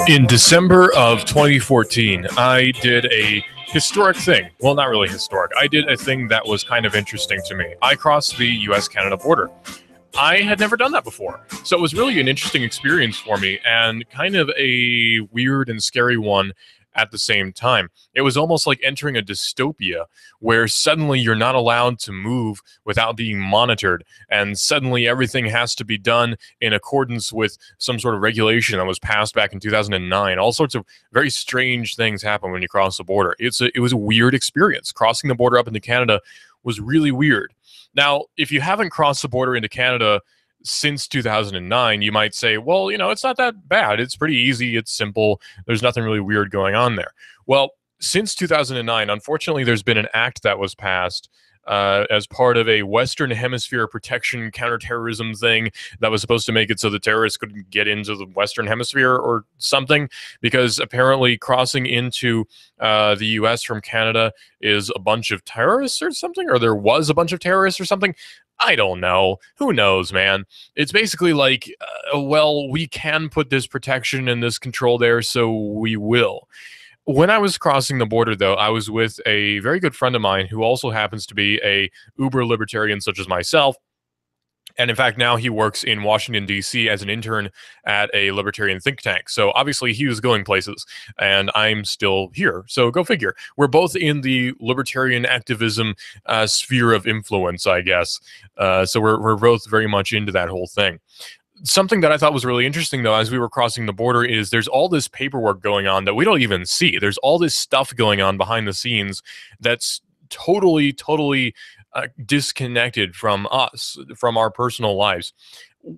In December of 2014, I did a historic thing. Well, not really historic. I did a thing that was kind of interesting to me. I crossed the US-Canada border. I had never done that before. So it was really an interesting experience for me and kind of a weird and scary one at the same time. It was almost like entering a dystopia where suddenly you're not allowed to move without being monitored, and suddenly everything has to be done in accordance with some sort of regulation that was passed back in 2009. All sorts of very strange things happen when you cross the border. It was a weird experience. Crossing the border up into Canada was really weird. Now, if you haven't crossed the border into Canada since 2009, you might say, well, it's not that bad. It's pretty easy. It's simple. There's nothing really weird going on there. Well, since 2009, unfortunately, there's been an act that was passed as part of a Western Hemisphere protection counterterrorism thing that was supposed to make it so the terrorists couldn't get into the Western Hemisphere or something, because apparently crossing into the U.S. from Canada is a bunch of terrorists or something, or there was a bunch of terrorists or something. I don't know. Who knows, man? It's basically like, well, we can put this protection and this control there, so we will. When I was crossing the border, though, I was with a very good friend of mine who also happens to be a uber libertarian such as myself. And in fact, now he works in Washington, D.C. as an intern at a libertarian think tank. So obviously he was going places, and I'm still here. So go figure. We're both in the libertarian activism sphere of influence, I guess. So we're both very much into that whole thing. Something that I thought was really interesting, though, as we were crossing the border is there's all this paperwork going on that we don't even see. There's all this stuff going on behind the scenes that's totally disconnected from us, from our personal lives.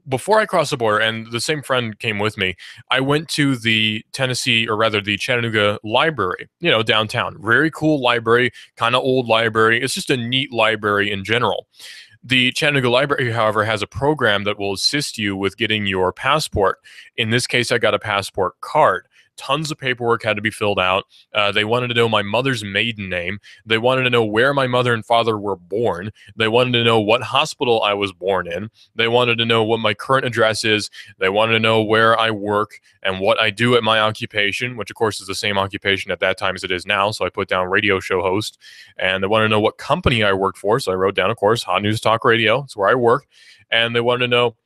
Before I crossed the border, and the same friend came with me, I went to the the Chattanooga library, downtown. Very cool library, kind of old library. It's just a neat library in general. The Chattanooga Library, however, has a program that will assist you with getting your passport. In this case, I got a passport card. Tons of paperwork had to be filled out. They wanted to know my mother's maiden name. They wanted to know where my mother and father were born. They wanted to know what hospital I was born in. They wanted to know what my current address is. They wanted to know where I work and what I do at my occupation, which of course is the same occupation at that time as it is now. So I put down radio show host. And they wanted to know what company I worked for. So I wrote down, of course, Hot News Talk Radio. It's where I work. And they wanted to know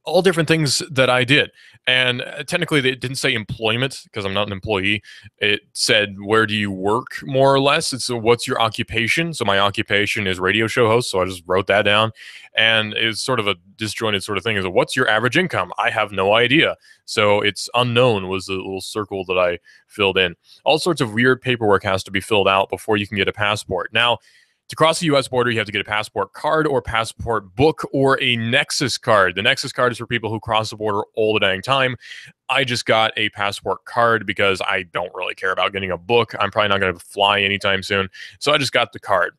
all different things that I did. And technically, it didn't say employment because I'm not an employee. It said, where do you work, more or less? It's what's your occupation? So my occupation is radio show host. So I just wrote that down. And it's sort of a disjointed sort of thing. Is what's your average income? I have no idea. So it's unknown was the little circle that I filled in. All sorts of weird paperwork has to be filled out before you can get a passport. Now, to cross the U.S. border, you have to get a passport card or passport book or a Nexus card. The Nexus card is for people who cross the border all the dang time. I just got a passport card because I don't really care about getting a book. I'm probably not going to fly anytime soon. So I just got the card.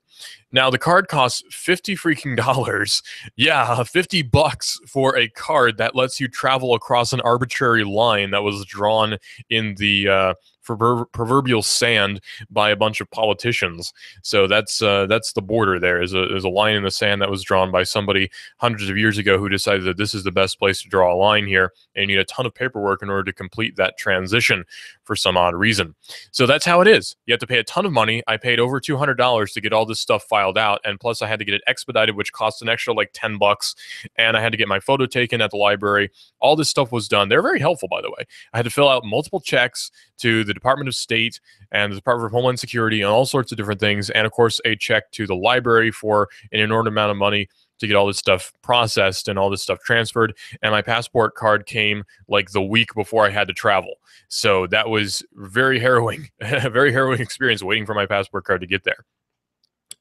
Now, the card costs $50 freaking dollars. Yeah, $50 for a card that lets you travel across an arbitrary line that was drawn in the proverbial sand by a bunch of politicians. So that's the border. There's a line in the sand that was drawn by somebody hundreds of years ago who decided that this is the best place to draw a line here, and you need a ton of paperwork in order to complete that transition for some odd reason. So that's how it is. You have to pay a ton of money. I paid over $200 to get all this stuff filed out, and plus I had to get it expedited, which cost an extra like $10, and I had to get my photo taken at the library. All this stuff was done. They're very helpful, by the way. I had to fill out multiple checks to the Department of State and the Department of Homeland Security and all sorts of different things, and of course a check to the library for an inordinate amount of money to get all this stuff processed and all this stuff transferred. And my passport card came like the week before I had to travel. So that was very harrowing, a very harrowing experience waiting for my passport card to get there.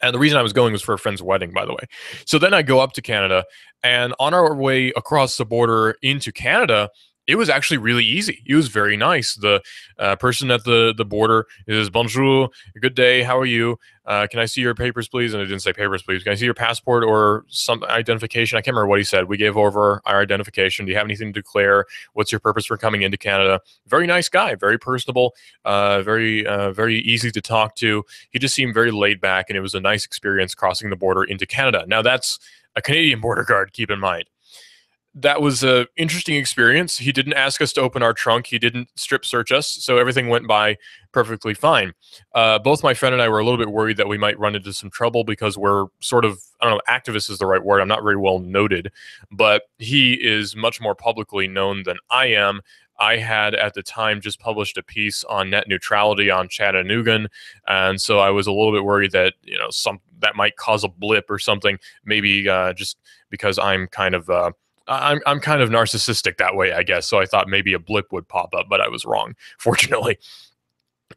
And the reason I was going was for a friend's wedding, by the way. So then I go up to Canada, and on our way across the border into Canada, it was actually really easy. It was very nice. The person at the border is, bonjour, good day, how are you? Can I see your papers, please? And it didn't say papers, please. Can I see your passport or some identification? I can't remember what he said. We gave over our identification. Do you have anything to declare? What's your purpose for coming into Canada? Very nice guy, very personable, very easy to talk to. He just seemed very laid back, and it was a nice experience crossing the border into Canada. Now, that's a Canadian border guard, keep in mind. That was a interesting experience. He didn't ask us to open our trunk. He didn't strip search us, so everything went by perfectly fine. Both my friend and I were a little bit worried that we might run into some trouble because we're sort of, I don't know, activist is the right word. I'm not very well noted, but he is much more publicly known than I am. I had at the time just published a piece on net neutrality on Chattanooga, and so I was a little bit worried that some that might cause a blip or something. Maybe just because I'm kind of I'm kind of narcissistic that way, I guess. So I thought maybe a blip would pop up, but I was wrong, fortunately.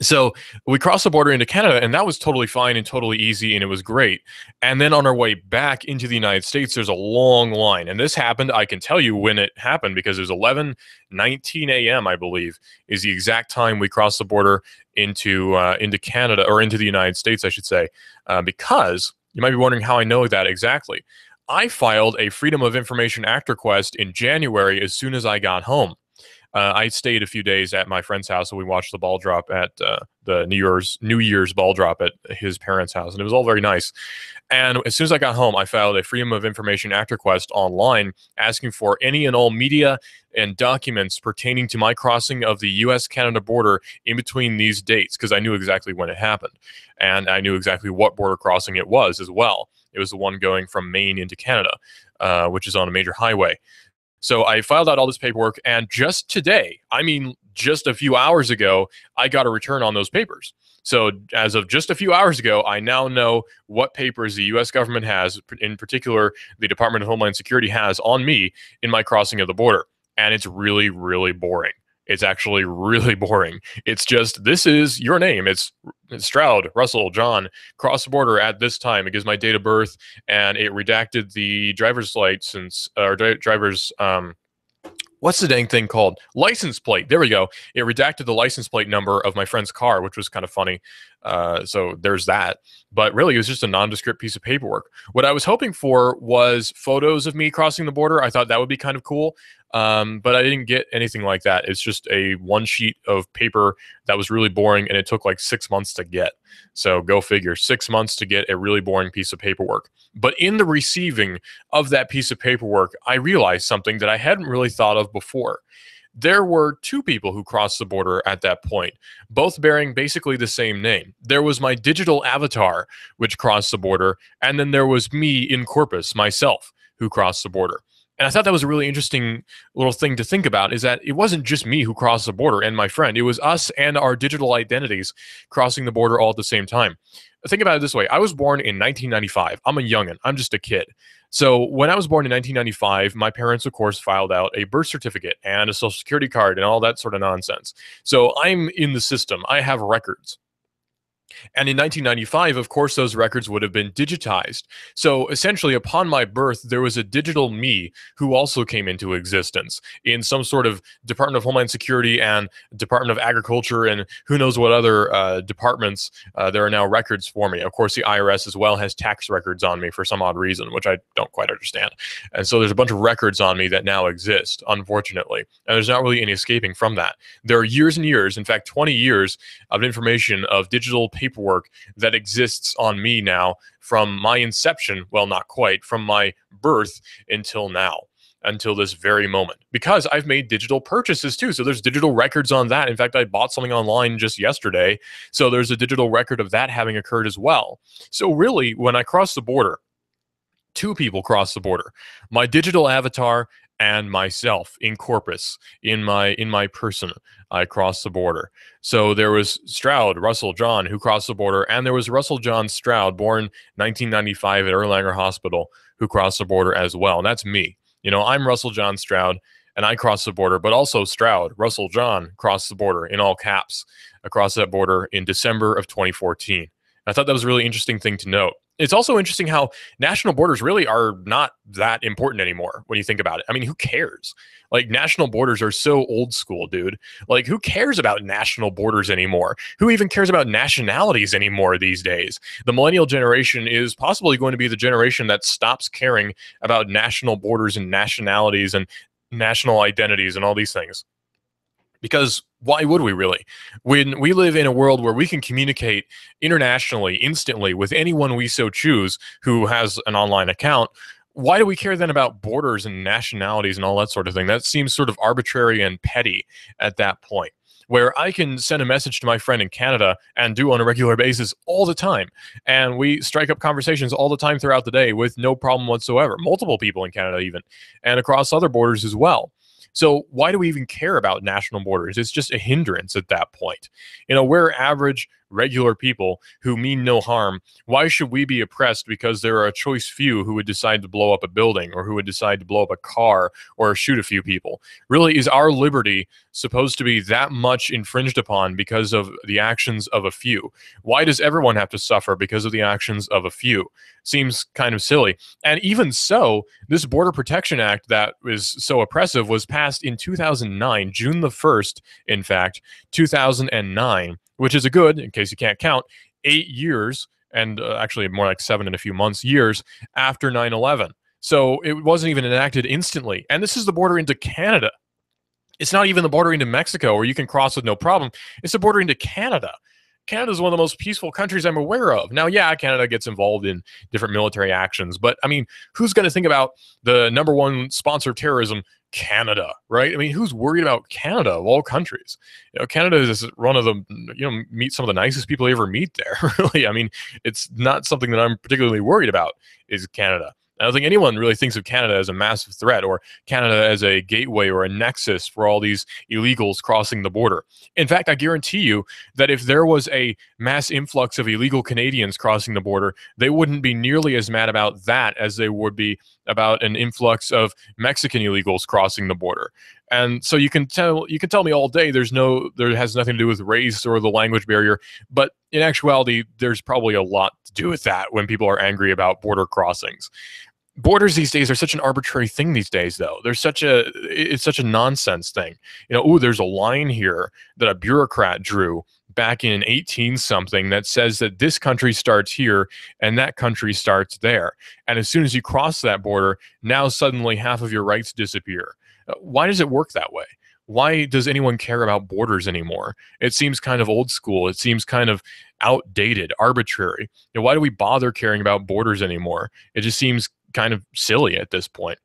So we crossed the border into Canada, and that was totally fine and totally easy, and it was great. And then on our way back into the United States, there's a long line. And this happened, I can tell you when it happened, because it was 11:19 a.m., I believe, is the exact time we crossed the border into Canada, or into the United States, I should say, because you might be wondering how I know that exactly. I filed a Freedom of Information Act request in January as soon as I got home. I stayed a few days at my friend's house, and we watched the ball drop at the New Year's ball drop at his parents' house, and it was all very nice. And as soon as I got home, I filed a Freedom of Information Act request online, asking for any and all media and documents pertaining to my crossing of the U.S.-Canada border in between these dates, because I knew exactly when it happened, and I knew exactly what border crossing it was as well. It was the one going from Maine into Canada, which is on a major highway. So I filed out all this paperwork, and just today, I mean, just a few hours ago, I got a return on those papers. So as of just a few hours ago, I now know what papers the U.S. government has, in particular, the Department of Homeland Security has on me in my crossing of the border. And it's really, really boring. It's actually really boring. It's just, this is your name. It's Stroud, Russell, John, cross the border at this time. It gives my date of birth, and it redacted the driver's license, or driver's, what's the dang thing called? License plate. There we go. It redacted the license plate number of my friend's car, which was kind of funny. So there's that. But really, it was just a nondescript piece of paperwork. What I was hoping for was photos of me crossing the border. I thought that would be kind of cool. But I didn't get anything like that. It's just a one sheet of paper that was really boring, and it took like 6 months to get. So go figure, 6 months to get a really boring piece of paperwork. But in the receiving of that piece of paperwork, I realized something that I hadn't really thought of before. There were two people who crossed the border at that point, both bearing basically the same name. There was my digital avatar, which crossed the border, and then there was me in corpus, myself, who crossed the border. And I thought that was a really interesting little thing to think about, is that it wasn't just me who crossed the border and my friend. It was us and our digital identities crossing the border all at the same time. Think about it this way. I was born in 1995. I'm a youngin'. I'm just a kid. So when I was born in 1995, my parents, of course, filed out a birth certificate and a social security card and all that sort of nonsense. So I'm in the system. I have records. And in 1995, of course, those records would have been digitized. So essentially, upon my birth, there was a digital me who also came into existence in some sort of Department of Homeland Security and Department of Agriculture and who knows what other departments there are now records for me. Of course, the IRS as well has tax records on me for some odd reason, which I don't quite understand. And so there's a bunch of records on me that now exist, unfortunately. And there's not really any escaping from that. There are years and years, in fact, 20 years of information of digital paperwork that exists on me now from my inception, well, not quite, from my birth until now, until this very moment, because I've made digital purchases too. So there's digital records on that. In fact, I bought something online just yesterday. So there's a digital record of that having occurred as well. So really, when I cross the border, two people cross the border, my digital avatar and myself in corpus, in my person, I crossed the border. So there was Stroud, Russell John, who crossed the border, and there was Russell John Stroud, born 1995 at Erlanger Hospital, who crossed the border as well. And that's me. You know, I'm Russell John Stroud, and I crossed the border, but also Stroud, Russell John, crossed the border in all caps across that border in December of 2014. I thought that was a really interesting thing to note. It's also interesting how national borders really are not that important anymore when you think about it. I mean, who cares? Like, national borders are so old school, dude. Like, who cares about national borders anymore? Who even cares about nationalities anymore these days? The millennial generation is possibly going to be the generation that stops caring about national borders and nationalities and national identities and all these things. Because why would we really? When we live in a world where we can communicate internationally, instantly, with anyone we so choose who has an online account, Why do we care then about borders and nationalities and all that sort of thing? That seems sort of arbitrary and petty at that point, where I can send a message to my friend in Canada and do on a regular basis all the time. And we strike up conversations all the time throughout the day with no problem whatsoever. Multiple people in Canada, even, and across other borders as well. So why do we even care about national borders? It's just a hindrance at that point. We're average, regular people who mean no harm. Why should we be oppressed because there are a choice few who would decide to blow up a building or who would decide to blow up a car or shoot a few people? Really, is our liberty supposed to be that much infringed upon because of the actions of a few? Why does everyone have to suffer because of the actions of a few? Seems kind of silly. And even so, this Border Protection Act that is so oppressive was passed in 2009, June the 1st, in fact, 2009, which is a good, in case you can't count, 8 years, and actually more like 7 and a few months, years after 9/11. So it wasn't even enacted instantly. And this is the border into Canada. It's not even the border into Mexico where you can cross with no problem. It's the border into Canada. Canada is one of the most peaceful countries I'm aware of. Now, yeah, Canada gets involved in different military actions, but I mean, who's going to think about the number one sponsor of terrorism, Canada, right? I mean, who's worried about Canada of all countries? Canada is one of the, meet some of the nicest people you ever meet there, really. I mean, it's not something that I'm particularly worried about, is Canada. I don't think anyone really thinks of Canada as a massive threat or Canada as a gateway or a nexus for all these illegals crossing the border. In fact, I guarantee you that if there was a mass influx of illegal Canadians crossing the border, they wouldn't be nearly as mad about that as they would be about an influx of Mexican illegals crossing the border. And so you can tell me all day there has nothing to do with race or the language barrier, but in actuality, there's probably a lot to do with that when people are angry about border crossings. Borders these days are such an arbitrary thing these days, though. It's such a nonsense thing. There's a line here that a bureaucrat drew back in 18 something that says that this country starts here and that country starts there. And as soon as you cross that border, now suddenly half of your rights disappear. Why does it work that way? Why does anyone care about borders anymore? It seems kind of old school. It seems kind of outdated, arbitrary. Why do we bother caring about borders anymore? It just seems kind of silly at this point.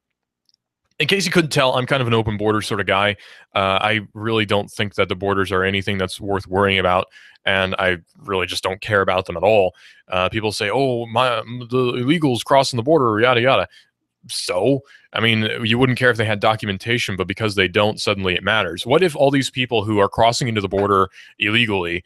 In case you couldn't tell, I'm kind of an open border sort of guy. I really don't think that the borders are anything that's worth worrying about, and I really just don't care about them at all. People say, "Oh, the illegals crossing the border, yada yada." So, I mean, you wouldn't care if they had documentation, but because they don't, suddenly it matters. What if all these people who are crossing into the border illegally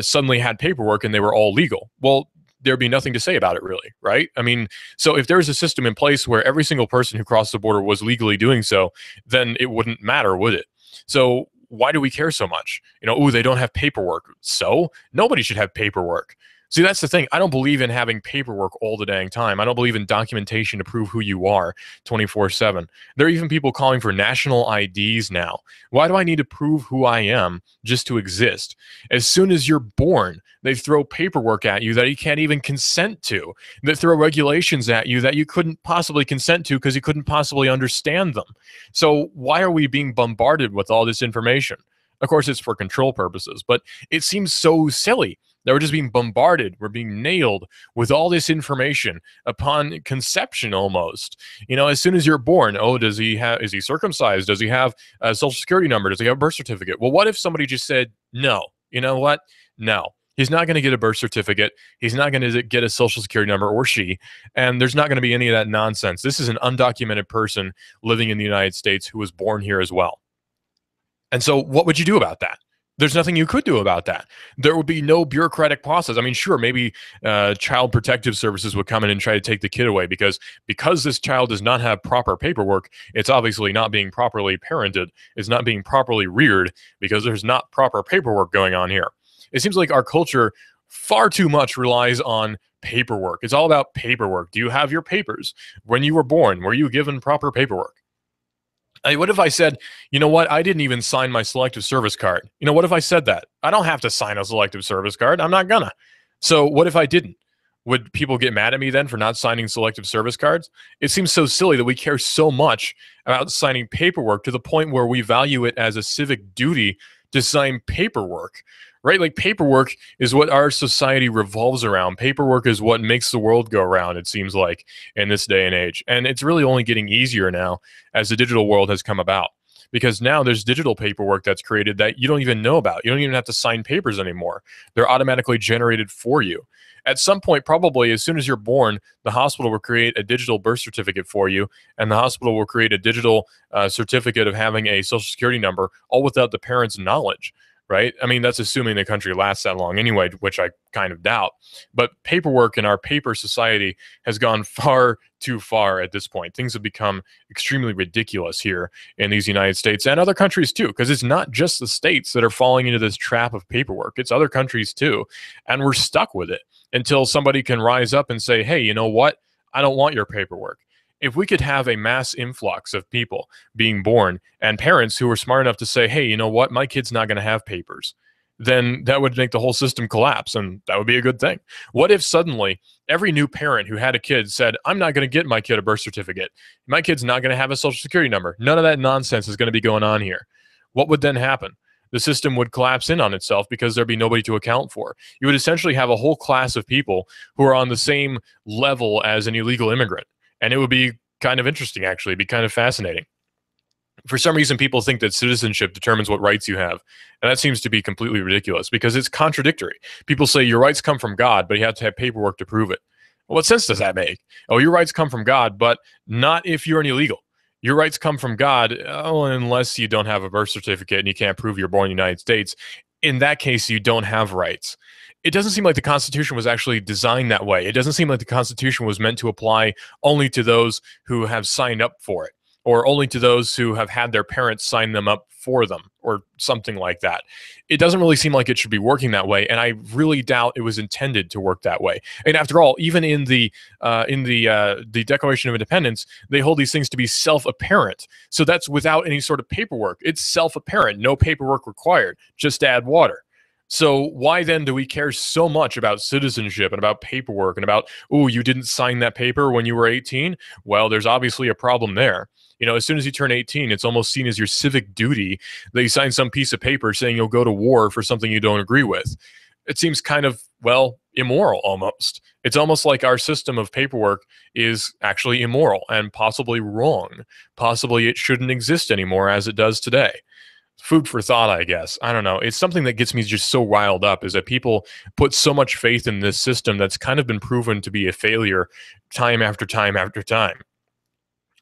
suddenly had paperwork and they were all legal? Well, there'd be nothing to say about it, really, right? I mean, so if there's a system in place where every single person who crossed the border was legally doing so, then it wouldn't matter, would it? So why do we care so much? They don't have paperwork. So nobody should have paperwork. See, that's the thing. I don't believe in having paperwork all the dang time. I don't believe in documentation to prove who you are 24/7. There are even people calling for national IDs now. Why do I need to prove who I am just to exist? As soon as you're born, they throw paperwork at you that you can't even consent to. They throw regulations at you that you couldn't possibly consent to because you couldn't possibly understand them. So why are we being bombarded with all this information? Of course, it's for control purposes, but it seems so silly that we're just being bombarded. We're being nailed with all this information upon conception almost. As soon as you're born, is he circumcised? Does he have a social security number? Does he have a birth certificate? Well, what if somebody just said, no, you know what? No. He's not going to get a birth certificate. He's not going to get a social security number, or she, and there's not going to be any of that nonsense. This is an undocumented person living in the United States who was born here as well. And so what would you do about that? There's nothing you could do about that. There would be no bureaucratic process. I mean, sure, maybe Child Protective Services would come in and try to take the kid away because this child does not have proper paperwork. It's obviously not being properly parented. It's not being properly reared because there's not proper paperwork going on here. It seems like our culture far too much relies on paperwork. It's all about paperwork. Do you have your papers? When you were born, were you given proper paperwork? What if I said, you know what, I didn't even sign my selective service card? What if I said that? I don't have to sign a selective service card. I'm not gonna. So what if I didn't? Would people get mad at me then for not signing selective service cards? It seems so silly that we care so much about signing paperwork to the point where we value it as a civic duty to sign paperwork. right? Like paperwork is what our society revolves around. Paperwork is what makes the world go round, it seems like, in this day and age. And it's really only getting easier now as the digital world has come about. Because now there's digital paperwork that's created that you don't even know about. You don't even have to sign papers anymore. They're automatically generated for you. At some point, probably as soon as you're born, the hospital will create a digital birth certificate for you, and the hospital will create a digital certificate of having a social security number, all without the parents' knowledge, right? I mean, that's assuming the country lasts that long anyway, which I kind of doubt. But paperwork in our paper society has gone far too far at this point. Things have become extremely ridiculous here in these United States and other countries too, because it's not just the states that are falling into this trap of paperwork. It's other countries too, and we're stuck with it until somebody can rise up and say, hey, you know what? I don't want your paperwork. If we could have a mass influx of people being born and parents who are smart enough to say, hey, you know what? My kid's not going to have papers, then that would make the whole system collapse, and that would be a good thing. What if suddenly every new parent who had a kid said, I'm not going to get my kid a birth certificate. My kid's not going to have a social security number. None of that nonsense is going to be going on here. What would then happen? The system would collapse in on itself because there'd be nobody to account for. You would essentially have a whole class of people who are on the same level as an illegal immigrant. And it would be kind of interesting, actually. It'd be kind of fascinating. For some reason, people think that citizenship determines what rights you have. And that seems to be completely ridiculous because it's contradictory. People say your rights come from God, but you have to have paperwork to prove it. Well, what sense does that make? Oh, your rights come from God, but not if you're an illegal. Your rights come from God, unless you don't have a birth certificate and you can't prove you're born in the United States. In that case, you don't have rights. It doesn't seem like the Constitution was actually designed that way. It doesn't seem like the Constitution was meant to apply only to those who have signed up for it, or only to those who have had their parents sign them up for them, or something like that. It doesn't really seem like it should be working that way, and I really doubt it was intended to work that way. And after all, even in the Declaration of Independence, they hold these things to be self-apparent. So that's without any sort of paperwork. It's self-apparent, no paperwork required. Just add water. So why then do we care so much about citizenship and about paperwork and about, oh, you didn't sign that paper when you were 18? Well, there's obviously a problem there. You know, as soon as you turn 18, it's almost seen as your civic duty that you sign some piece of paper saying you'll go to war for something you don't agree with. It seems kind of, well, immoral almost. It's almost like our system of paperwork is actually immoral and possibly wrong. Possibly it shouldn't exist anymore as it does today. Food for thought, I guess. I don't know. It's something that gets me just so riled up, is that people put so much faith in this system that's kind of been proven to be a failure time after time after time.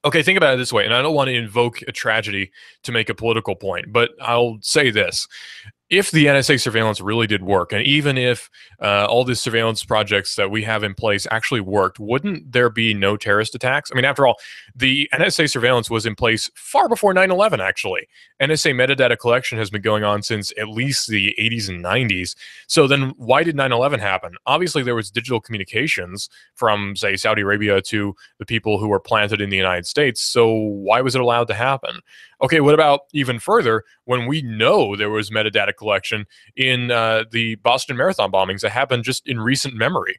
Okay, think about it this way, and I don't want to invoke a tragedy to make a political point, but I'll say this. If the NSA surveillance really did work, and even if all these surveillance projects that we have in place actually worked, wouldn't there be no terrorist attacks? I mean, after all, the NSA surveillance was in place far before 9/11, actually. NSA metadata collection has been going on since at least the 80s and 90s. So then why did 9/11 happen? Obviously, there was digital communications from, say, Saudi Arabia to the people who were planted in the United States. So why was it allowed to happen? Okay, what about even further when we know there was metadata collection in the Boston Marathon bombings that happened just in recent memory?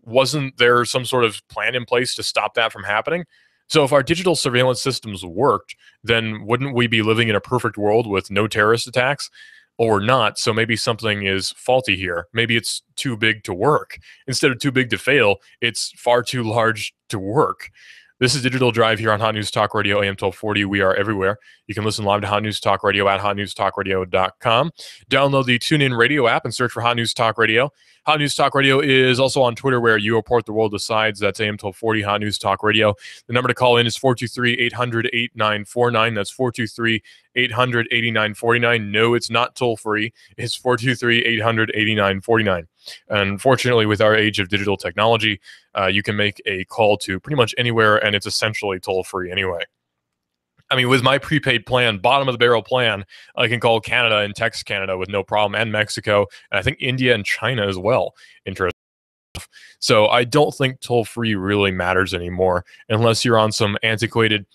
Wasn't there some sort of plan in place to stop that from happening? So if our digital surveillance systems worked, then wouldn't we be living in a perfect world with no terrorist attacks? Or not, so maybe something is faulty here. Maybe it's too big to work. Instead of too big to fail, it's far too large to work. This is Digital Drive here on Hot News Talk Radio, AM 1240. We are everywhere. You can listen live to Hot News Talk Radio at hotnewstalkradio.com. Download the TuneIn Radio app and search for Hot News Talk Radio. Hot News Talk Radio is also on Twitter, where you report the world decides. That's AM 1240, Hot News Talk Radio. The number to call in is 423-800-8949. That's 423-800-8949. No, it's not toll-free. It's 423-800-8949. Unfortunately, with our age of digital technology, you can make a call to pretty much anywhere, and it's essentially toll-free anyway. I mean, with my prepaid plan, bottom of the barrel plan, I can call Canada and text Canada with no problem, and Mexico, and I think India and China as well. Interesting. So I don't think toll-free really matters anymore, unless you're on some antiquated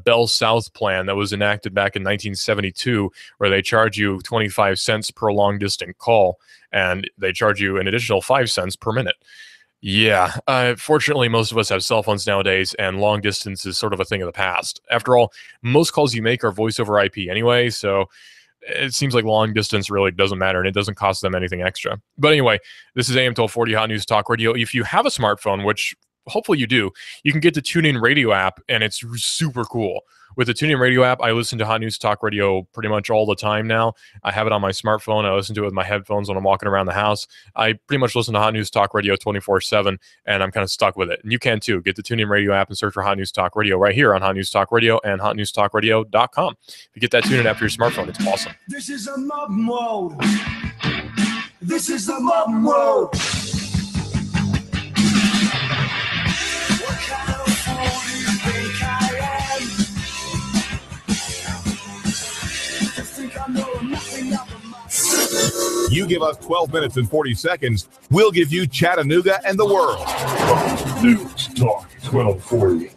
Bell South plan that was enacted back in 1972, where they charge you 25 cents per long-distance call, and they charge you an additional 5 cents per minute. Yeah, fortunately, most of us have cell phones nowadays, and long distance is sort of a thing of the past. After all, most calls you make are voice over IP anyway, so it seems like long distance really doesn't matter, and it doesn't cost them anything extra. But anyway, this is AM 1240 Hot News Talk Radio. If you have a smartphone, which hopefully you do, you can get the TuneIn Radio app, and it's super cool. With the TuneIn Radio app, I listen to Hot News Talk Radio pretty much all the time now. I have it on my smartphone. I listen to it with my headphones when I'm walking around the house. I pretty much listen to Hot News Talk Radio 24/7, and I'm kind of stuck with it. And you can too. Get the TuneIn Radio app and search for Hot News Talk Radio right here on Hot News Talk Radio and hotnewstalkradio.com. If you get that TuneIn app for your smartphone, it's awesome. This is a modern world. This is the modern world. What kind of fool do you think I am? You think I know nothing about myself? You give us 12 minutes and 40 seconds, we'll give you Chattanooga and the world. News Talk 1240.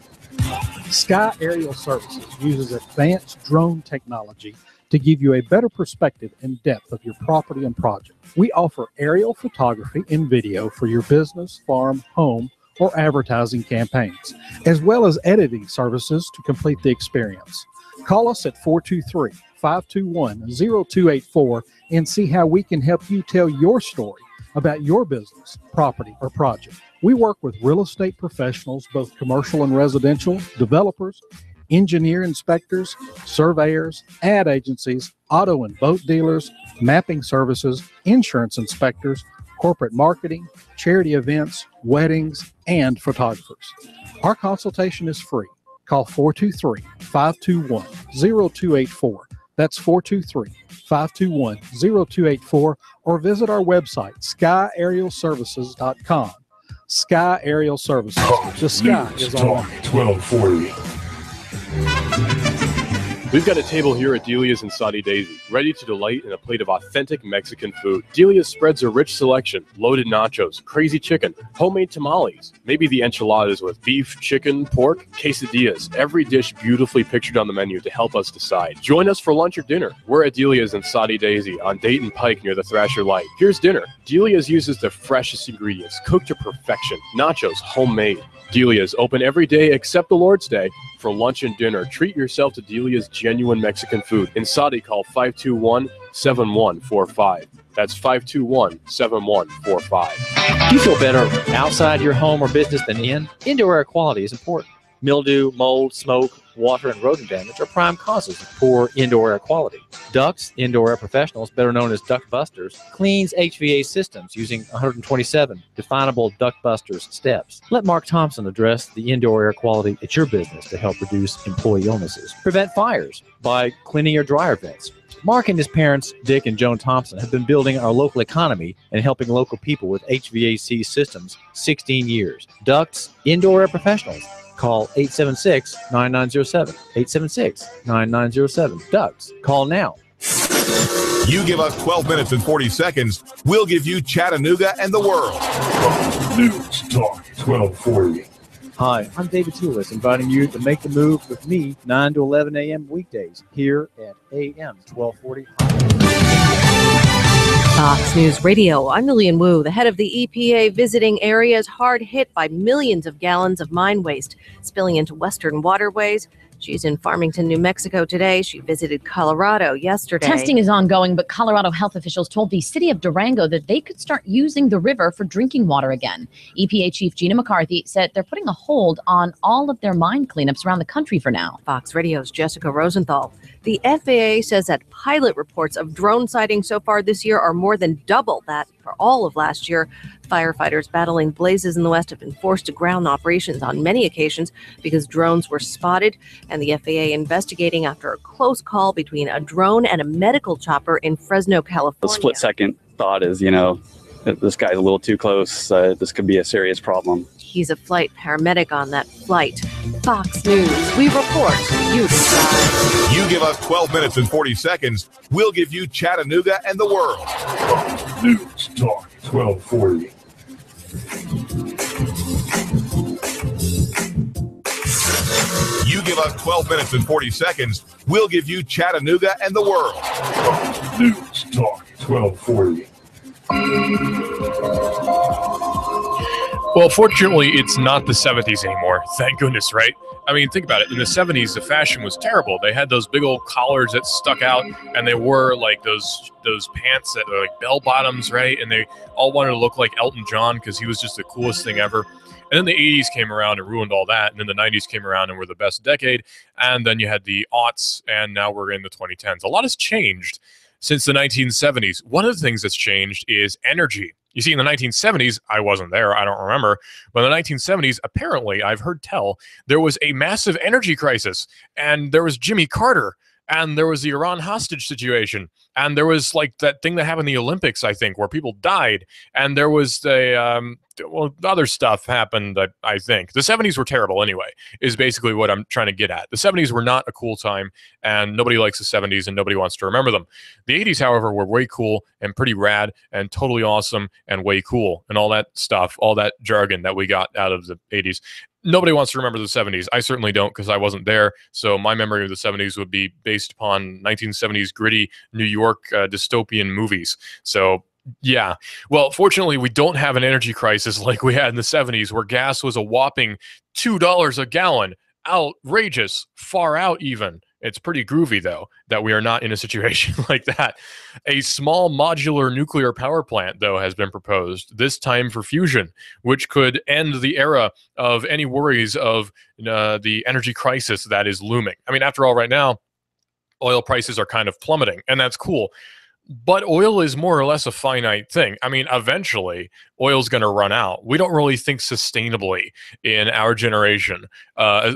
Sky Aerial Services uses advanced drone technology to give you a better perspective and depth of your property and project. We offer aerial photography and video for your business, farm, home, or advertising campaigns, as well as editing services to complete the experience. Call us at 423-521-0284 and see how we can help you tell your story about your business, property, or project. We work with real estate professionals, both commercial and residential, developers, engineer inspectors, surveyors, ad agencies, auto and boat dealers, mapping services, insurance inspectors, corporate marketing, charity events, weddings, and photographers. Our consultation is free. Call 423-521-0284. That's 423-521-0284, or visit our website, skyaerialservices.com. Sky Aerial Services. The sky is on. 1240. We've got a table here at Delia's in Saudi Daisy, ready to delight in a plate of authentic Mexican food. Delia's spreads a rich selection: loaded nachos, crazy chicken, homemade tamales, maybe the enchiladas with beef, chicken, pork, quesadillas. Every dish beautifully pictured on the menu to help us decide. Join us for lunch or dinner. We're at Delia's in Saudi Daisy on Dayton Pike near the Thrasher Light. Here's dinner. Delia's uses the freshest ingredients, cooked to perfection. Nachos, homemade. Delia's open every day except the Lord's Day. For lunch and dinner, treat yourself to Delia's genuine Mexican food. In Saudi, call 521-7145. That's 521-7145. You feel better outside your home or business than in? Indoor air quality is important. Mildew, mold, smoke, water, and rodent damage are prime causes of poor indoor air quality. Ducts, Indoor Air Professionals, better known as Duct Busters, cleans HVAC systems using 127 definable Duct Busters steps. Let Mark Thompson address the indoor air quality at your business to help reduce employee illnesses. Prevent fires by cleaning your dryer vents. Mark and his parents, Dick and Joan Thompson, have been building our local economy and helping local people with HVAC systems 16 years. Ducts, Indoor Air Professionals. Call 876-9907. 876-9907. Ducks. Call now. You give us 12 minutes and 40 seconds, we'll give you Chattanooga and the world. News Talk 1240. Hi, I'm David Tulis, inviting you to make the move with me 9 to 11 a.m. weekdays here at AM 1240. Fox News Radio, I'm Lillian Wu. The head of the EPA visiting areas hard hit by millions of gallons of mine waste spilling into western waterways. She's in Farmington, New Mexico today. She visited Colorado yesterday. Testing is ongoing, but Colorado health officials told the city of Durango that they could start using the river for drinking water again. EPA Chief Gina McCarthy said they're putting a hold on all of their mine cleanups around the country for now. Fox Radio's Jessica Rosenthal. The FAA says that pilot reports of drone sightings so far this year are more than double that for all of last year. Firefighters battling blazes in the West have been forced to ground operations on many occasions because drones were spotted, and the FAA investigating after a close call between a drone and a medical chopper in Fresno, California. The split-second thought is, this guy's a little too close. This could be a serious problem. He's a flight paramedic on that flight. Fox News. We report. You decide. You give us 12 minutes and 40 seconds, we'll give you Chattanooga and the world. News Talk 1240. You give us 12 minutes and 40 seconds, we'll give you Chattanooga and the world. News Talk 1240. Well, fortunately, it's not the 70s anymore. Thank goodness, right? I mean, think about it. In the 70s, the fashion was terrible. They had those big old collars that stuck out, and they wore like those pants that were like bell bottoms, right? And they all wanted to look like Elton John because he was just the coolest thing ever. And then the 80s came around and ruined all that. And then the 90s came around and were the best decade. And then you had the aughts, and now we're in the 2010s. A lot has changed since the 1970s. One of the things that's changed is energy. You see, in the 1970s, I wasn't there, I don't remember, but in the 1970s, apparently, I've heard tell, there was a massive energy crisis, and there was Jimmy Carter, and there was the Iran hostage situation, and there was like that thing that happened in the Olympics, I think, where people died, and there was the other stuff happened. I think the 70s were terrible anyway, is basically what I'm trying to get at. The 70s were not a cool time, and nobody likes the 70s, and nobody wants to remember them. The 80s, however, were way cool and pretty rad and totally awesome and way cool and all that stuff, all that jargon that we got out of the 80s. Nobody wants to remember the 70s. I certainly don't, because I wasn't there. So my memory of the 70s would be based upon 1970s gritty New York dystopian movies. So yeah. Well, fortunately, we don't have an energy crisis like we had in the 70s, where gas was a whopping $2 a gallon. Outrageous. Far out even. It's pretty groovy, though, that we are not in a situation like that. A small modular nuclear power plant, though, has been proposed, this time for fusion, which could end the era of any worries of the energy crisis that is looming. I mean, after all, right now, oil prices are kind of plummeting, and that's cool. But oil is more or less a finite thing. I mean, eventually, oil's going to run out. We don't really think sustainably in our generation.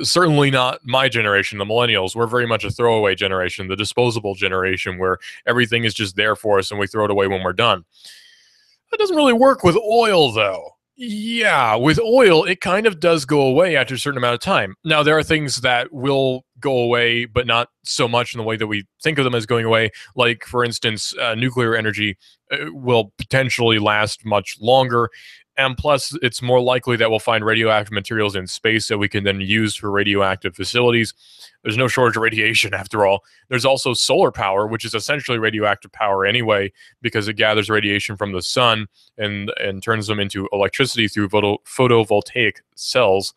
Certainly not my generation, the millennials. We're very much a throwaway generation, the disposable generation, where everything is just there for us and we throw it away when we're done. That doesn't really work with oil, though. Yeah, with oil, it kind of does go away after a certain amount of time. Now, there are things that will go away, but not so much in the way that we think of them as going away. Like, for instance, nuclear energy will potentially last much longer. And plus, it's more likely that we'll find radioactive materials in space that we can then use for radioactive facilities. There's no shortage of radiation, after all. There's also solar power, which is essentially radioactive power anyway, because it gathers radiation from the sun and turns them into electricity through photovoltaic cells,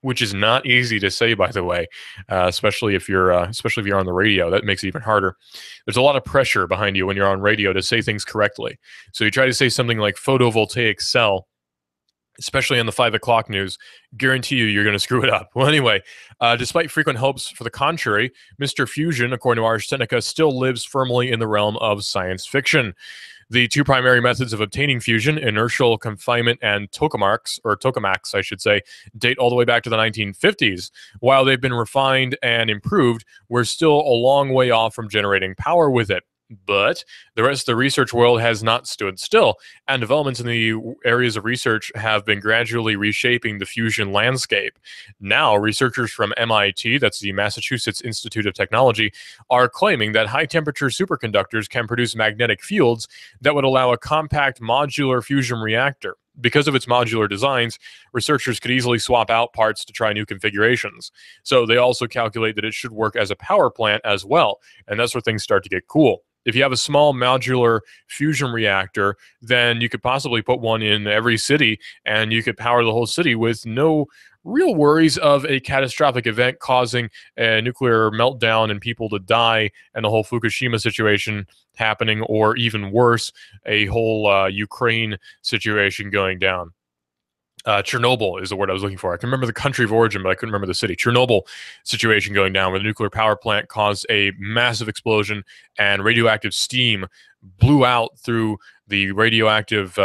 which is not easy to say, by the way, especially if you're on the radio. That makes it even harder. There's a lot of pressure behind you when you're on radio to say things correctly. So you try to say something like photovoltaic cell, especially on the 5 o'clock news, guarantee you're going to screw it up. Well, anyway, despite frequent hopes for the contrary, Mr. Fusion, according to Ars Technica, still lives firmly in the realm of science fiction. The two primary methods of obtaining fusion, inertial confinement and tokamaks, I should say, date all the way back to the 1950s. While they've been refined and improved, we're still a long way off from generating power with it. But the rest of the research world has not stood still, and developments in the areas of research have been gradually reshaping the fusion landscape. Now, researchers from MIT, that's the Massachusetts Institute of Technology, are claiming that high-temperature superconductors can produce magnetic fields that would allow a compact modular fusion reactor. Because of its modular designs, researchers could easily swap out parts to try new configurations. So they also calculate that it should work as a power plant as well, and that's where things start to get cool. If you have a small modular fusion reactor, then you could possibly put one in every city, and you could power the whole city with no real worries of a catastrophic event causing a nuclear meltdown and people to die, and the whole Fukushima situation happening, or even worse, a whole Ukraine situation going down. Chernobyl is the word I was looking for. I can remember the country of origin, but I couldn't remember the city. Chernobyl situation going down, where the nuclear power plant caused a massive explosion and radioactive steam blew out through the radioactive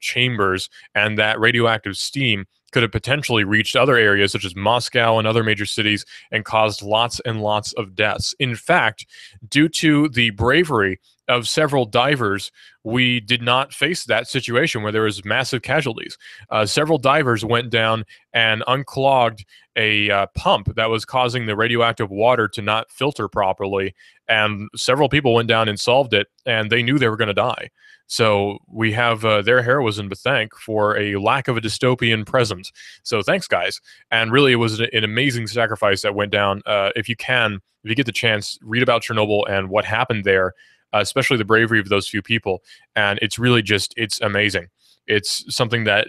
chambers, and that radioactive steam could have potentially reached other areas such as Moscow and other major cities and caused lots and lots of deaths. In fact, due to the bravery of several divers, we did not face that situation where there was massive casualties. Several divers went down and unclogged a pump that was causing the radioactive water to not filter properly, and several people went down and solved it, and they knew they were going to die. So we have their heroism to thank for a lack of a dystopian present. So thanks, guys. And really, it was an amazing sacrifice that went down. If you get the chance, read about Chernobyl and what happened there, especially the bravery of those few people. And it's really it's amazing. It's something that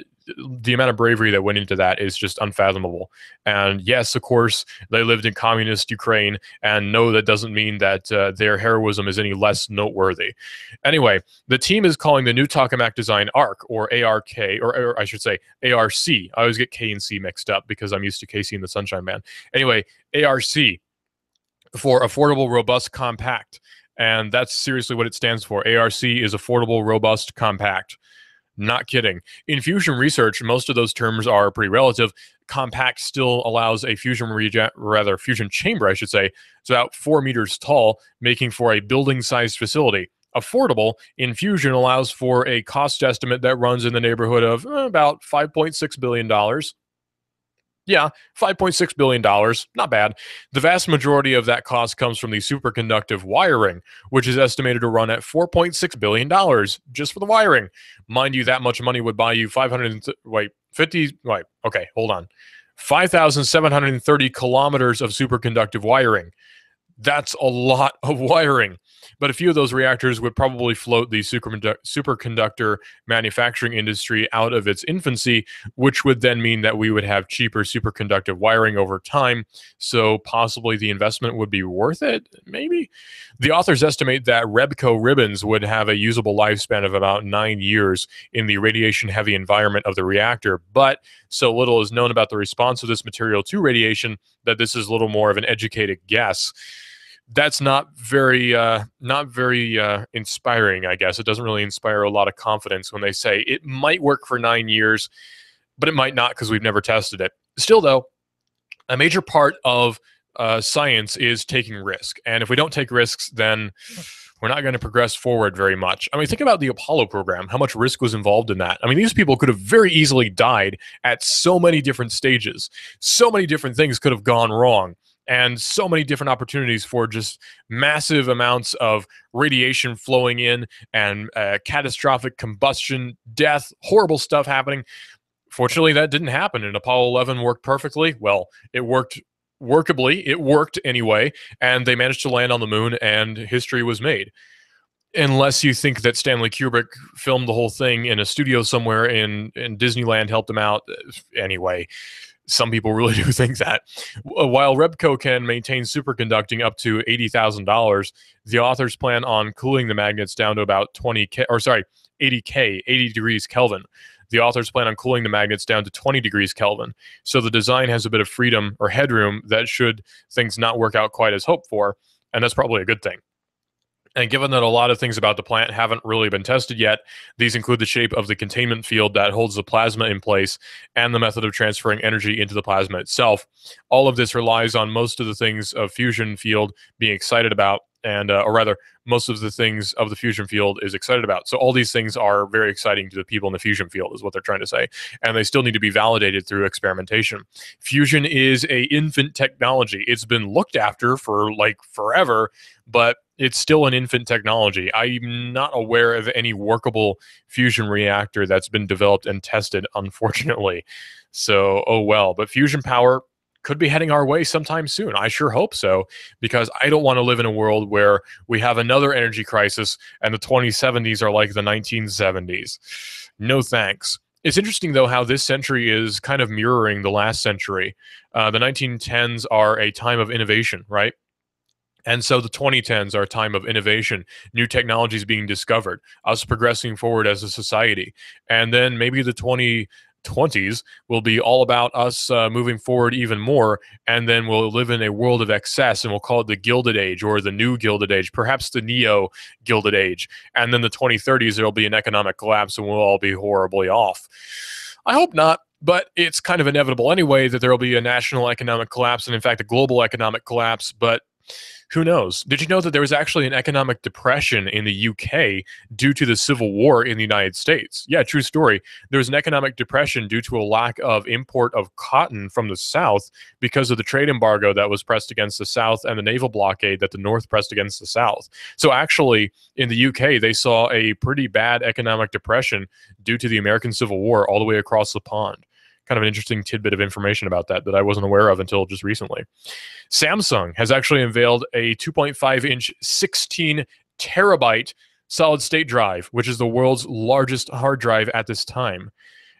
the amount of bravery that went into that is just unfathomable. And yes, of course, they lived in communist Ukraine, and no, that doesn't mean that their heroism is any less noteworthy. Anyway, the team is calling the new tokamak design ARC, or ARK, or I should say ARC. I always get K and C mixed up because I'm used to Casey and the Sunshine Band. Anyway, ARC, for Affordable, Robust, Compact. And that's seriously what it stands for. ARC is Affordable, Robust, Compact. Not kidding. In fusion research, most of those terms are pretty relative. Compact still allows a fusion chamber, I should say. It's about 4 meters tall, making for a building-sized facility. Affordable in fusion allows for a cost estimate that runs in the neighborhood of about $5.6 billion. Yeah, $5.6 billion. Not bad. The vast majority of that cost comes from the superconductive wiring, which is estimated to run at $4.6 billion just for the wiring. Mind you, that much money would buy you 5,730 kilometers of superconductive wiring. That's a lot of wiring. But a few of those reactors would probably float the superconductor manufacturing industry out of its infancy, which would then mean that we would have cheaper superconductive wiring over time. So possibly the investment would be worth it, maybe? The authors estimate that Rebco ribbons would have a usable lifespan of about 9 years in the radiation-heavy environment of the reactor, but so little is known about the response of this material to radiation that this is little more of an educated guess. That's not very inspiring, I guess. It doesn't really inspire a lot of confidence when they say it might work for 9 years, but it might not because we've never tested it. Still, though, a major part of science is taking risk. And if we don't take risks, then we're not going to progress forward very much. I mean, think about the Apollo program, how much risk was involved in that. I mean, these people could have very easily died at so many different stages. So many different things could have gone wrong. And so many different opportunities for just massive amounts of radiation flowing in and catastrophic combustion, death, horrible stuff happening. Fortunately, that didn't happen, and Apollo 11 worked perfectly. Well, it worked workably. It worked anyway, and they managed to land on the moon, and history was made. Unless you think that Stanley Kubrick filmed the whole thing in a studio somewhere in Disneyland, helped him out. Anyway, some people really do think that. While Rebco can maintain superconducting up to $80,000, the authors plan on cooling the magnets down to about 80 degrees Kelvin. The authors plan on cooling the magnets down to 20 degrees Kelvin. So the design has a bit of freedom or headroom that should things not work out quite as hoped for, and that's probably a good thing. And given that a lot of things about the plant haven't really been tested yet, these include the shape of the containment field that holds the plasma in place and the method of transferring energy into the plasma itself. All of this relies on most of the things of fusion field being excited about, and or rather, most of the things of the fusion field is excited about. So all these things are very exciting to the people in the fusion field, is what they're trying to say. And they still need to be validated through experimentation. Fusion is a infant technology. It's been looked after for like forever, but it's still an infant technology. I'm not aware of any workable fusion reactor that's been developed and tested, unfortunately. So, oh well. But fusion power could be heading our way sometime soon. I sure hope so, because I don't want to live in a world where we have another energy crisis and the 2070s are like the 1970s. No thanks. It's interesting, though, how this century is kind of mirroring the last century. The 1910s are a time of innovation, right? And so the 2010s are a time of innovation, new technologies being discovered, us progressing forward as a society. And then maybe the 2020s will be all about us moving forward even more, and then we'll live in a world of excess, and we'll call it the Gilded Age or the New Gilded Age, perhaps the Neo Gilded Age. And then the 2030s, there'll be an economic collapse, and we'll all be horribly off. I hope not. But it's kind of inevitable anyway that there will be a national economic collapse and, in fact, a global economic collapse. But who knows? Did you know that there was actually an economic depression in the UK due to the Civil War in the United States? Yeah, true story. There was an economic depression due to a lack of import of cotton from the South because of the trade embargo that was pressed against the South and the naval blockade that the North pressed against the South. So actually, in the UK, they saw a pretty bad economic depression due to the American Civil War all the way across the pond. Kind of an interesting tidbit of information about that I wasn't aware of until just recently. Samsung has actually unveiled a 2.5-inch 16 terabyte solid state drive, which is the world's largest hard drive at this time.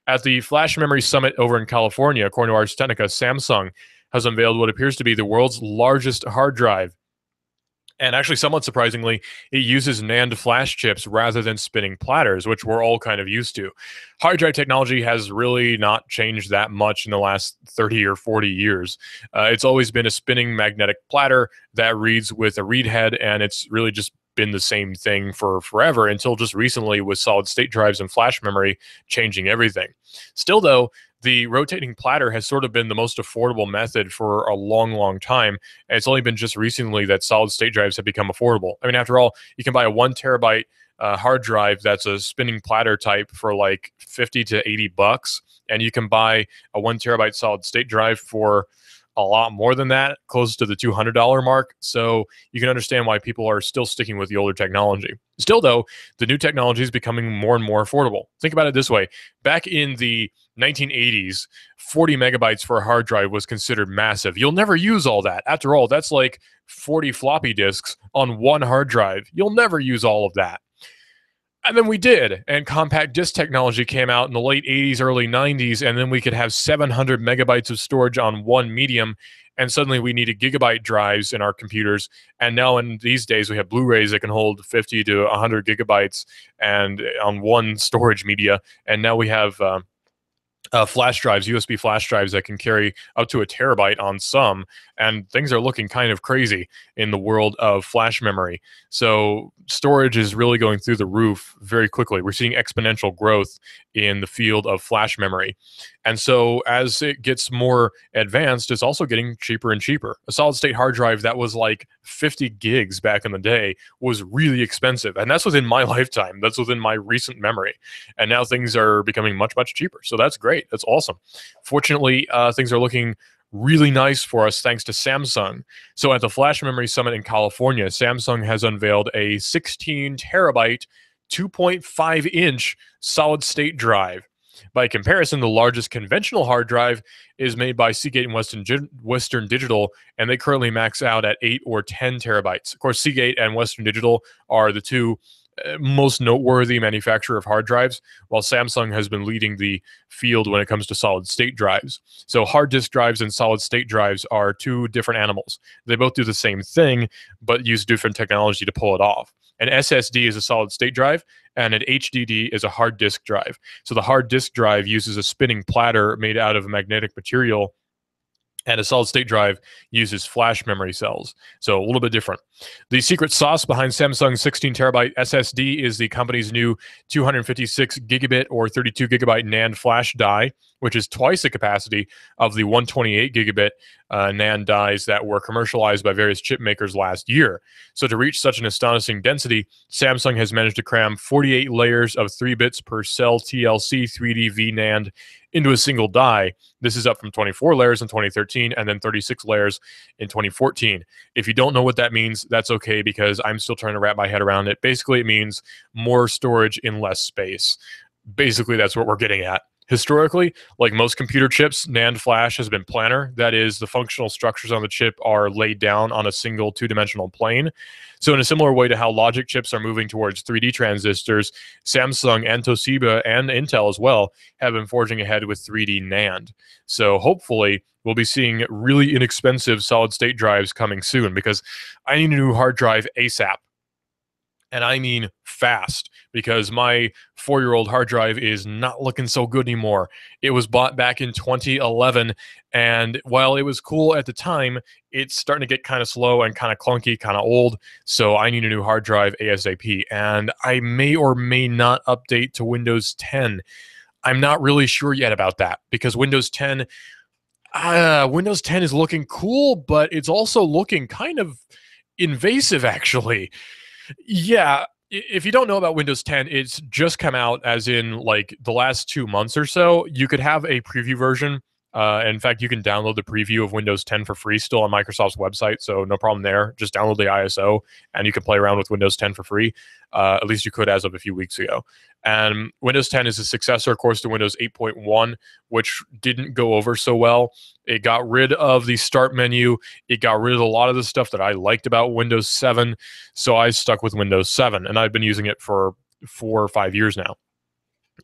At the Flash Memory Summit over in California, according to Ars Technica, Samsung has unveiled what appears to be the world's largest hard drive. And actually, somewhat surprisingly, it uses NAND flash chips rather than spinning platters, which we're all kind of used to. Hard drive technology has really not changed that much in the last 30 or 40 years. It's always been a spinning magnetic platter that reads with a read head, and it's really just been the same thing for forever until just recently with solid state drives and flash memory changing everything. Still, though, the rotating platter has sort of been the most affordable method for a long, long time. And it's only been just recently that solid state drives have become affordable. I mean, after all, you can buy a 1 terabyte hard drive that's a spinning platter type for like 50 to 80 bucks. And you can buy a 1 terabyte solid state drive for a lot more than that, close to the $200 mark. So you can understand why people are still sticking with the older technology. Still, though, the new technology is becoming more and more affordable. Think about it this way. Back in the 1980s, 40 megabytes for a hard drive was considered massive. You'll never use all that. After all, that's like 40 floppy disks on one hard drive. You'll never use all of that. And then we did, and compact disc technology came out in the late 80s, early 90s, and then we could have 700 megabytes of storage on one medium, and suddenly we needed gigabyte drives in our computers. And now in these days, we have Blu-rays that can hold 50 to 100 gigabytes and on one storage media, and now we have flash drives, USB flash drives that can carry up to a terabyte on some, and things are looking kind of crazy in the world of flash memory. So storage is really going through the roof very quickly. We're seeing exponential growth in the field of flash memory. And so as it gets more advanced, it's also getting cheaper and cheaper. A solid state hard drive that was like 50 gigs back in the day was really expensive. And that's within my lifetime. That's within my recent memory. And now things are becoming much, much cheaper. So that's great. That's awesome. Fortunately, things are looking really nice for us thanks to Samsung. So at the Flash Memory Summit in California, Samsung has unveiled a 16 terabyte, 2.5 inch solid state drive. By comparison, the largest conventional hard drive is made by Seagate and Western Digital, and they currently max out at 8 or 10 terabytes. Of course, Seagate and Western Digital are the two most noteworthy manufacturer of hard drives, while Samsung has been leading the field when it comes to solid state drives. So hard disk drives and solid state drives are two different animals. They both do the same thing, but use different technology to pull it off. An SSD is a solid state drive, and an HDD is a hard disk drive. So the hard disk drive uses a spinning platter made out of magnetic material, and a solid state drive uses flash memory cells. So a little bit different. The secret sauce behind Samsung's 16 terabyte SSD is the company's new 256 gigabit or 32 gigabyte NAND flash die, which is twice the capacity of the 128 gigabit NAND dies that were commercialized by various chip makers last year. So to reach such an astonishing density, Samsung has managed to cram 48 layers of 3 bits per cell TLC 3D VNAND into a single die. This is up from 24 layers in 2013 and then 36 layers in 2014. If you don't know what that means, that's okay, because I'm still trying to wrap my head around it. Basically, it means more storage in less space. Basically, that's what we're getting at. Historically, like most computer chips, NAND flash has been planar. That is, the functional structures on the chip are laid down on a single two-dimensional plane. So in a similar way to how logic chips are moving towards 3D transistors, Samsung and Toshiba and Intel as well have been forging ahead with 3D NAND. So hopefully we'll be seeing really inexpensive solid-state drives coming soon, because I need a new hard drive ASAP. And I mean fast, because my 4-year-old hard drive is not looking so good anymore. It was bought back in 2011, and while it was cool at the time, it's starting to get kind of slow and kind of clunky, kind of old, so I need a new hard drive ASAP. And I may or may not update to Windows 10. I'm not really sure yet about that, because Windows 10 is looking cool, but it's also looking kind of invasive, actually. Yeah, if you don't know about Windows 10, it's just come out as in like the last 2 months or so. You could have a preview version. In fact, you can download the preview of Windows 10 for free still on Microsoft's website, so no problem there. Just download the ISO, and you can play around with Windows 10 for free. At least you could as of a few weeks ago. And Windows 10 is a successor, of course, to Windows 8.1, which didn't go over so well. It got rid of the start menu. It got rid of a lot of the stuff that I liked about Windows 7, so I stuck with Windows 7, and I've been using it for 4 or 5 years now.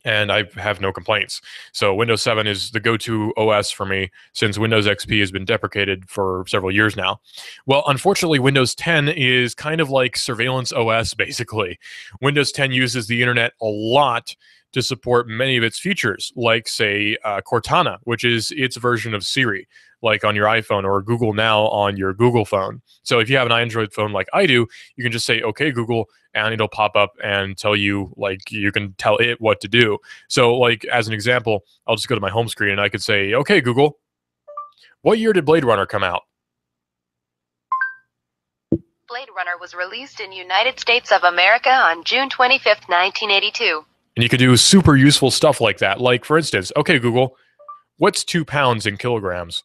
and I have no complaints. So Windows 7 is the go-to OS for me since Windows XP has been deprecated for several years now. Well, unfortunately, Windows 10 is kind of like surveillance OS, basically. Windows 10 uses the internet a lot to support many of its features, like, say, Cortana, which is its version of Siri, like on your iPhone, or Google Now on your Google phone. So if you have an Android phone like I do, you can just say, okay, Google, and it'll pop up and tell you, like, you can tell it what to do. So, like, as an example, I'll just go to my home screen and I could say, okay, Google, what year did Blade Runner come out? Blade Runner was released in United States of America on June 25th, 1982. And you could do super useful stuff like that. Like, for instance, okay, Google, what's 2 pounds in kilograms?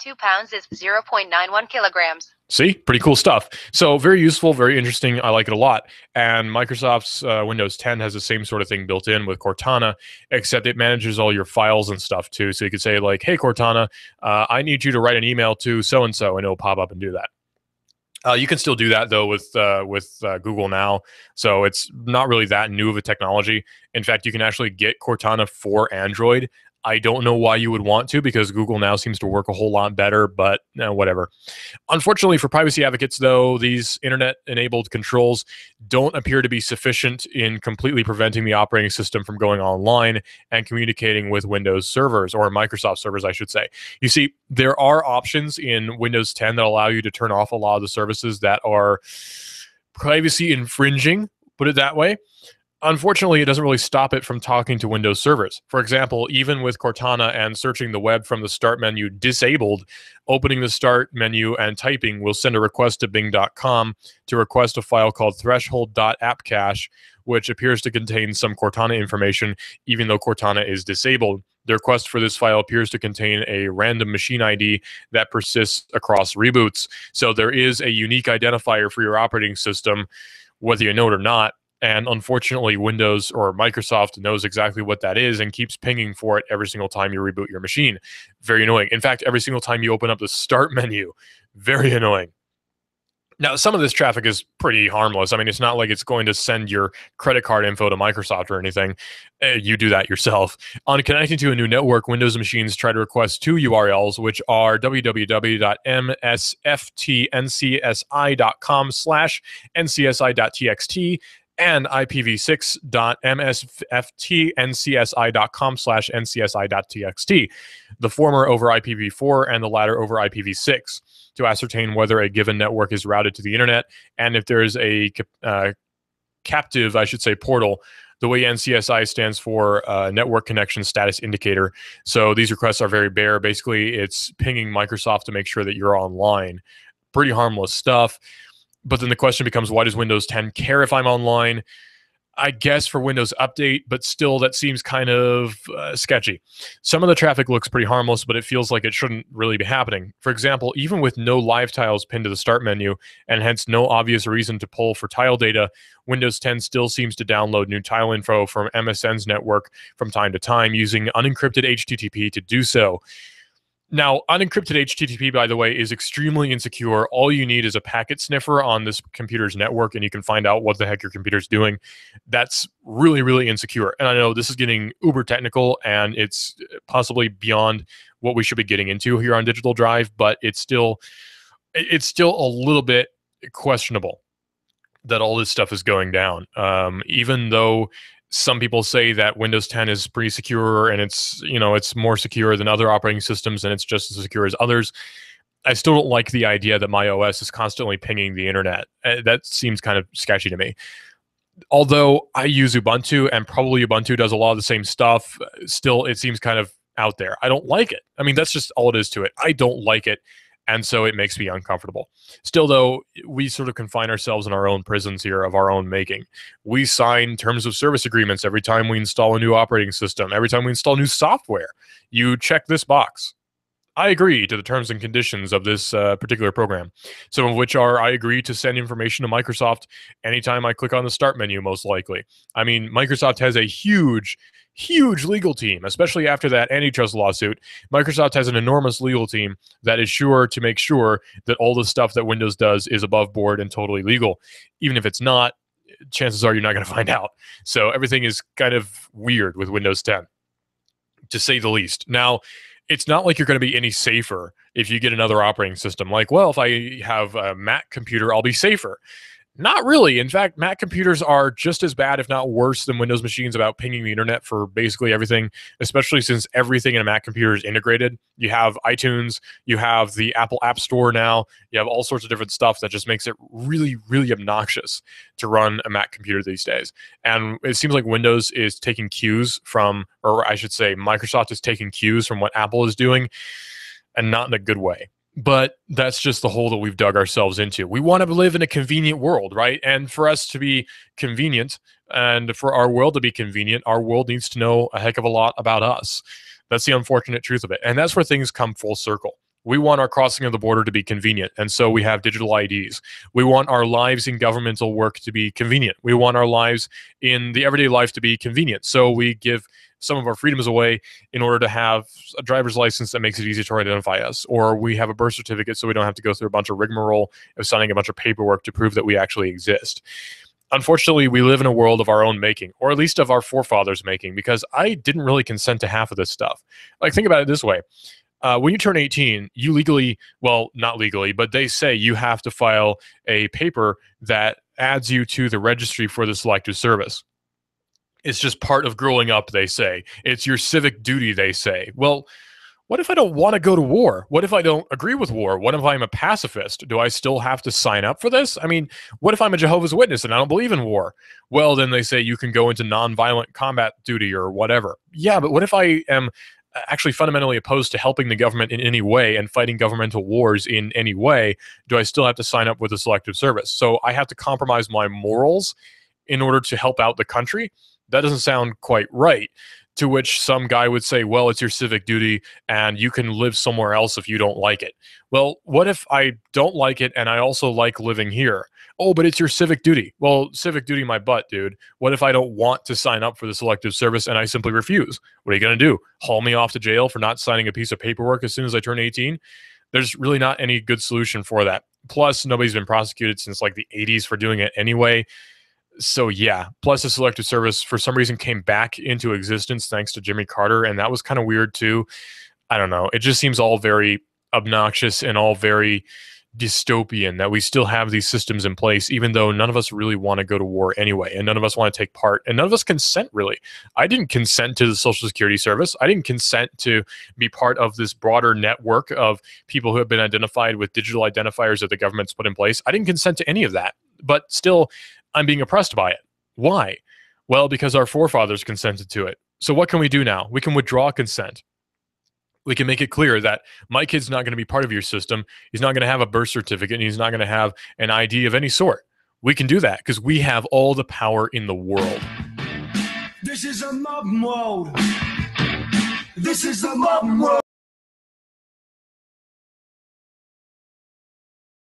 2 pounds is 0.91 kilograms. See? Pretty cool stuff. So very useful, very interesting. I like it a lot. And Microsoft's Windows 10 has the same sort of thing built in with Cortana, except it manages all your files and stuff too. So you could say, like, hey, Cortana, I need you to write an email to so-and-so, and it'll pop up and do that. You can still do that, though, with Google Now. So it's not really that new of a technology. In fact, you can actually get Cortana for Android. I don't know why you would want to, because Google Now seems to work a whole lot better, but whatever. Unfortunately for privacy advocates, though, these internet-enabled controls don't appear to be sufficient in completely preventing the operating system from going online and communicating with Windows servers, or Microsoft servers, I should say. You see, there are options in Windows 10 that allow you to turn off a lot of the services that are privacy infringing, put it that way. Unfortunately, it doesn't really stop it from talking to Windows servers. For example, even with Cortana and searching the web from the Start menu disabled, opening the Start menu and typing will send a request to Bing.com to request a file called threshold.appcache, which appears to contain some Cortana information, even though Cortana is disabled. The request for this file appears to contain a random machine ID that persists across reboots. So there is a unique identifier for your operating system, whether you know it or not. And unfortunately, Windows or Microsoft knows exactly what that is and keeps pinging for it every single time you reboot your machine. Very annoying. In fact, every single time you open up the Start menu, very annoying. Now, some of this traffic is pretty harmless. I mean, it's not like it's going to send your credit card info to Microsoft or anything. You do that yourself. On connecting to a new network, Windows machines try to request two URLs, which are www.msftncsi.com/ncsi.txt and IPv6.msftncsi.com/ncsi.txt, the former over IPv4 and the latter over IPv6, to ascertain whether a given network is routed to the internet and if there is a captive, I should say, portal. The way NCSI stands for Network Connection Status Indicator. So these requests are very bare. Basically, it's pinging Microsoft to make sure that you're online. Pretty harmless stuff. But then the question becomes, why does Windows 10 care if I'm online? I guess for Windows Update, but still that seems kind of sketchy. Some of the traffic looks pretty harmless, but it feels like it shouldn't really be happening. For example, even with no live tiles pinned to the Start menu, and hence no obvious reason to pull for tile data, Windows 10 still seems to download new tile info from MSN's network from time to time using unencrypted HTTP to do so. Now, unencrypted HTTP, by the way, is extremely insecure. All you need is a packet sniffer on this computer's network, and you can find out what the heck your computer's doing. That's really, really insecure. And I know this is getting uber technical, and it's possibly beyond what we should be getting into here on Digital Drive, but it's still a little bit questionable that all this stuff is going down. Even though some people say that Windows 10 is pretty secure and it's more secure than other operating systems and it's just as secure as others, I still don't like the idea that my OS is constantly pinging the internet. That seems kind of sketchy to me. Although I use Ubuntu and probably Ubuntu does a lot of the same stuff, still it seems kind of out there. I don't like it. I mean, that's just all it is to it. I don't like it. And so it makes me uncomfortable. Still, though, we sort of confine ourselves in our own prisons here of our own making. We sign terms of service agreements every time we install a new operating system, every time we install new software. You check this box. I agree to the terms and conditions of this particular program, some of which are I agree to send information to Microsoft anytime I click on the Start menu, most likely. I mean, Microsoft has a huge legal team, especially after that antitrust lawsuit. Microsoft has an enormous legal team that is sure to make sure that all the stuff that Windows does is above board and totally legal. Even if it's not, chances are you're not going to find out. So everything is kind of weird with Windows 10, to say the least. Now, it's not like you're going to be any safer if you get another operating system. Like, well, if I have a Mac computer, I'll be safer. Not really. In fact, Mac computers are just as bad, if not worse, than Windows machines about pinging the internet for basically everything, especially since everything in a Mac computer is integrated. You have iTunes, you have the Apple App Store now, you have all sorts of different stuff that just makes it really, really obnoxious to run a Mac computer these days. And it seems like Windows is taking cues from, or I should say, Microsoft is taking cues from what Apple is doing, and not in a good way. But that's just the hole that we've dug ourselves into. We want to live in a convenient world, right? And for us to be convenient and for our world to be convenient, our world needs to know a heck of a lot about us. That's the unfortunate truth of it. And that's where things come full circle. We want our crossing of the border to be convenient, and so we have digital IDs. We want our lives in governmental work to be convenient. We want our lives in the everyday life to be convenient. So we give some of our freedoms away in order to have a driver's license that makes it easy to identify us, or we have a birth certificate so we don't have to go through a bunch of rigmarole of signing a bunch of paperwork to prove that we actually exist. Unfortunately, we live in a world of our own making, or at least of our forefathers' making, because I didn't really consent to half of this stuff. Like, think about it this way. When you turn 18, you legally, well, not legally, but they say you have to file a paper that adds you to the registry for the Selective Service. It's just part of growing up, they say. It's your civic duty, they say. Well, what if I don't want to go to war? What if I don't agree with war? What if I'm a pacifist? Do I still have to sign up for this? I mean, what if I'm a Jehovah's Witness and I don't believe in war? Well, then they say you can go into nonviolent combat duty or whatever. Yeah, but what if I am actually fundamentally opposed to helping the government in any way and fighting governmental wars in any way? Do I still have to sign up with the Selective Service? So I have to compromise my morals in order to help out the country? That doesn't sound quite right. To which some guy would say, well, it's your civic duty and you can live somewhere else if you don't like it. Well, what if I don't like it and I also like living here? Oh, but it's your civic duty. Well, civic duty my butt, dude. What if I don't want to sign up for the Selective Service and I simply refuse? What are you going to do? Haul me off to jail for not signing a piece of paperwork as soon as I turn 18? There's really not any good solution for that. Plus, nobody's been prosecuted since like the 80s for doing it anyway. So yeah, plus the Selective Service for some reason came back into existence thanks to Jimmy Carter, and that was kind of weird too. I don't know. It just seems all very obnoxious and all very dystopian that we still have these systems in place, even though none of us really want to go to war anyway, and none of us want to take part, and none of us consent really. I didn't consent to the Social Security Service. I didn't consent to be part of this broader network of people who have been identified with digital identifiers that the government's put in place. I didn't consent to any of that, but still, I'm being oppressed by it. Why? Well, because our forefathers consented to it. So what can we do now? We can withdraw consent. We can make it clear that my kid's not going to be part of your system. He's not going to have a birth certificate, and he's not going to have an ID of any sort. We can do that because we have all the power in the world. This is a mob mode. This is the mob mode.